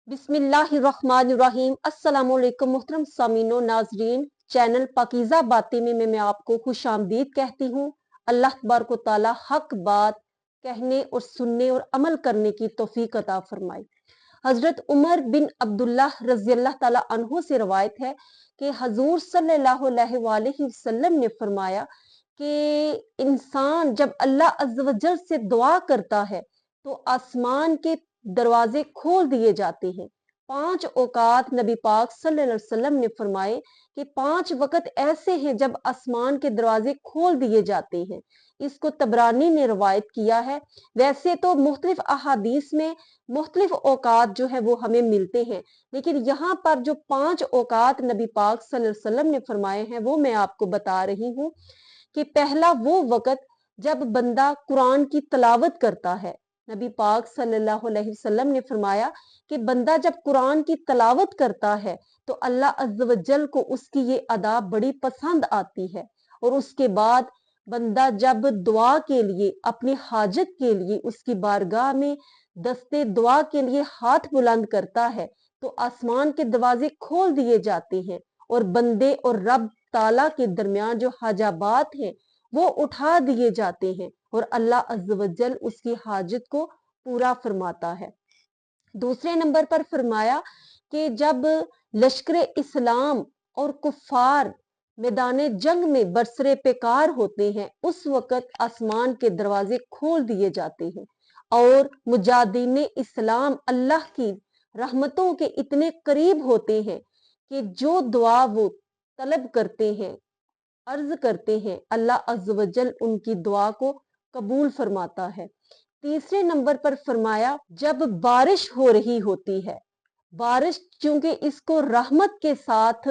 बिस्मिल्लाहिर्रहमानिर्रहीम। अस्सलाम वालेकुम मोहतरम सामीनो नाजरीन, चैनल पाकीज़ा बातें में मैं आपको खुश आमदीद कहती हूँ। अल्लाह तबारक व तआला हक बात कहने और सुनने और अमल करने की तौफीक अता फरमाए। हजरत उमर बिन अब्दुल्लाह रज़ी अल्लाह ताला अन्हु से रवायत है कि हजूर सल्लल्लाहु अलैहि वसल्लम ने फरमाया कि इंसान जब अल्लाह अज़्ज़ व जल से दुआ करता है तो आसमान के दरवाजे खोल दिए जाते हैं। 5 औकात नबी पाक सल्लल्लाहु अलैहि वसल्लम ने फरमाए कि 5 वक़्त ऐसे हैं जब आसमान के दरवाजे खोल दिए जाते हैं। इसको तबरानी ने रवायत किया है। वैसे तो मुख्तलिफ अहादीस में मुख्तलिफ औकात जो है वो हमें मिलते हैं, लेकिन यहाँ पर जो 5 औकात नबी पाक सल्लल्लाहु अलैहि वसल्लम ने फरमाए हैं वो मैं आपको बता रही हूँ कि पहला वो वक़्त जब बंदा कुरान की तिलावत करता है। नबी पाक सल्लल्लाहु अलैहि वसल्लम ने फरमाया कि बंदा जब कुरान की तिलावत करता है तो अल्लाह अज़्ज़ व जल को उसकी ये अदा बड़ी पसंद आती है। और उसके बाद बंदा जब दुआ के लिए, अपनी हाजत के लिए उसकी बारगाह में दस्ते दुआ के लिए हाथ बुलंद करता है तो आसमान के दरवाजे खोल दिए जाते हैं और बंदे और रब ताला के दरमियान जो हाजाबात हैं वो उठा दिए जाते हैं और अल्लाह अज़्ज़ व जल उसकी हाजत को पूरा फरमाता है। दूसरे नंबर पर फरमाया कि जब लश्कर इस्लाम और कुफार मैदान जंग में बरसरे पेकार होते हैं उस वक़्त आसमान के दरवाजे खोल दिए जाते हैं और मुजाहिदीन इस्लाम अल्लाह की रहमतों के इतने करीब होते हैं कि जो दुआ वो तलब करते हैं, अर्ज करते हैं, अल्लाह अज़्ज़ व जल उनकी दुआ को कबूल फरमाता है। तीसरे नंबर पर फरमाया जब बारिश हो रही होती है, बारिश चूंकि इसको रहमत के साथ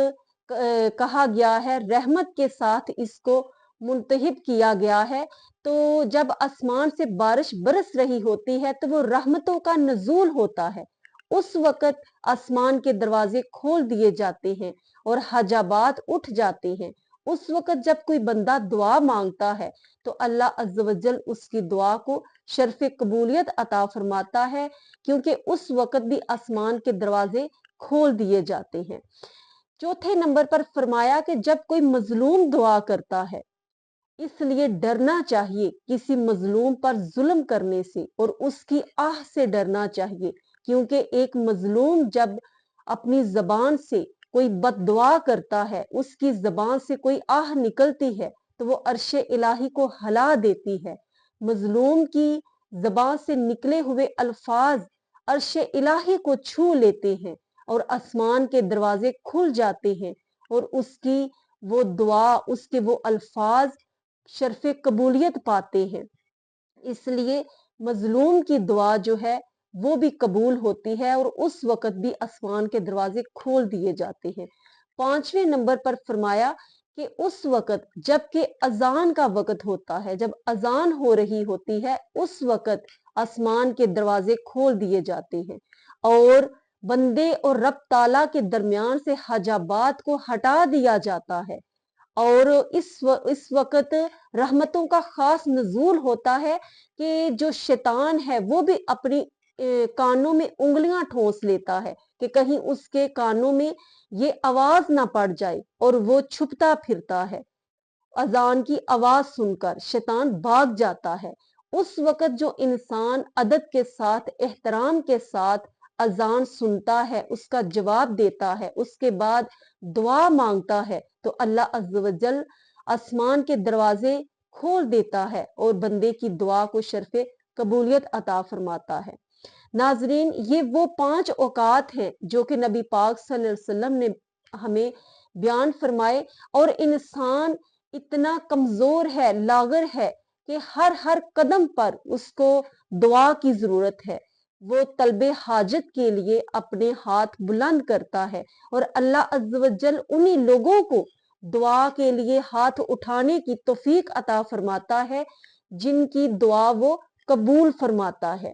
कहा गया है, रहमत के साथ इसको मुंतहिब किया गया है, तो जब आसमान से बारिश बरस रही होती है तो वो रहमतों का नजूल होता है। उस वक़्त आसमान के दरवाजे खोल दिए जाते हैं और हजाबात उठ जाते हैं। उस वक़्त जब कोई बंदा दुआ मांगता है तो अल्लाह अज़्ज़ व जल उसकी दुआ को शर्फ कबूलियत अता फरमाता है, क्योंकि उस वक़्त भी आसमान के दरवाजे खोल दिए जाते हैं। चौथे नंबर पर फरमाया कि जब कोई मजलूम दुआ करता है, इसलिए डरना चाहिए किसी मजलूम पर जुल्म करने से और उसकी आह से डरना चाहिए, क्योंकि एक मजलूम जब अपनी जबान से कोई बददुआ करता है, उसकी जबान से कोई आह निकलती है तो वो अर्शे इलाही को हिला देती है। मजलूम की जबान से निकले हुए अल्फाज अर्शे इलाही को छू लेते हैं और आसमान के दरवाजे खुल जाते हैं और उसकी वो दुआ, उसके वो अल्फाज शर्फ कबूलियत पाते हैं। इसलिए मजलूम की दुआ जो है वो भी कबूल होती है और उस वक़्त भी आसमान के दरवाजे खोल दिए जाते हैं। 5वें नंबर पर फरमाया कि उस वक़्त जबकि अजान का वक़्त होता है, जब अजान हो रही होती है उस वक़्त आसमान के दरवाजे खोल दिए जाते हैं और बंदे और रब ताला के दरमियान से हजाबात को हटा दिया जाता है और इस वक़्त रहमतों का खास नज़ूल होता है कि जो शैतान है वो भी अपनी कानों में उंगलियां ठोंस लेता है कि कहीं उसके कानों में ये आवाज ना पड़ जाए और वो छुपता फिरता है। अजान की आवाज सुनकर शैतान भाग जाता है। उस वक़्त जो इंसान अदब के साथ, एहतराम के साथ अजान सुनता है, उसका जवाब देता है, उसके बाद दुआ मांगता है तो अल्लाह अज़्ज़ व जल आसमान के दरवाजे खोल देता है और बंदे की दुआ को शर्फ कबूलियत अता फरमाता है। नाजरीन, ये वो 5 औकात हैं जो कि नबी पाक सल्लल्लाहु अलैहि वसल्लम ने हमें बयान फरमाए और इंसान इतना कमजोर है, लागर है कि हर कदम पर उसको दुआ की जरूरत है। वो तलबे हाजत के लिए अपने हाथ बुलंद करता है और अल्लाह अज़्ज़ व जल उन्हीं लोगों को दुआ के लिए हाथ उठाने की तौफीक अता फरमाता है जिनकी दुआ वो कबूल फरमाता है।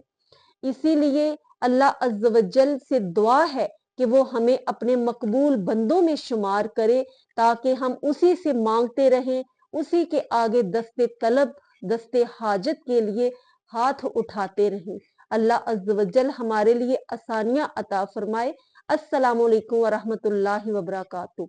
इसीलिए अल्लाह अज़्ज़ व जल से दुआ है कि वो हमें अपने मकबूल बंदों में शुमार करे ताकि हम उसी से मांगते रहें, उसी के आगे दस्ते तलब, दस्ते हाजत के लिए हाथ उठाते रहें। अल्लाह अज़्ज़ व जल हमारे लिए आसानियां अता फरमाए। अस्सलामु अलैकुम व रहमतुल्लाहि व बरकातुहू।